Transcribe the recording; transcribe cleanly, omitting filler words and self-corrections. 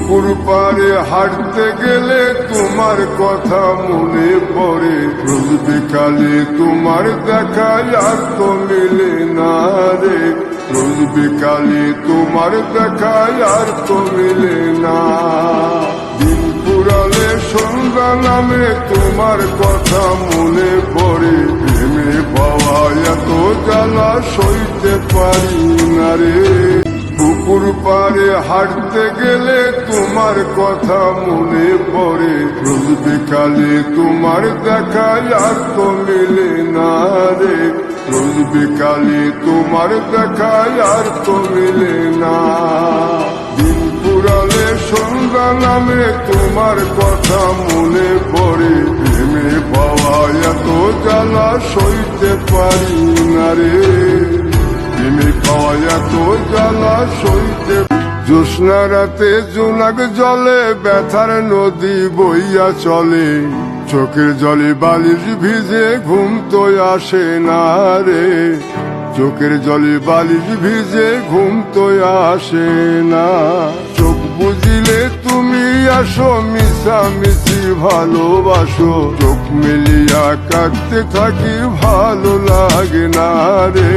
পুকুর পাড়ে হাঁটতে গেলে তোমার কথা মনে পড়ে, রোজ বিকালে তোমার দেখা আর তো মিলে না রে, রোজ বিকালে তোমার দেখা আর তো মিলে না। দিন পুরালে সন্ধ্যা নামে তোমার কথা মনে পড়ে, প্রেমে পাওয়া এত জ্বালা সইতে পারি না রে। পুকুর পাড়ে হাঁটতে গেলে তোমার কথা মনে পড়ে, রোজ বিকালে তোমার দেখা আর তো মিলে না রে, রোজ বিকালে তোমার দেখা আর তো মিলে না। দিন পুরালে সন্ধ্যা নামে তোমার কথা মনে পড়ে, প্রেমে পাওয়া এত জ্বালা সইতে পারি না রে, প্রেমে পাওয়া এত জ্বালা সইতে। জ্যোৎস্না রাতে জোনাক জলে ব্যথার নদী বইয়া চলে, চোখের জলে বালিশ ভিজে ঘুম তো আসে না রে, চোখের জলে বালিশ ভিজে ঘুম তো আসে না। চোখ বুঝিলে তুমি আসো, মিশামিশি ভালোবাসো, চোখ মিলিয়া কাঁদতে থাকি ভালো লাগে না রে।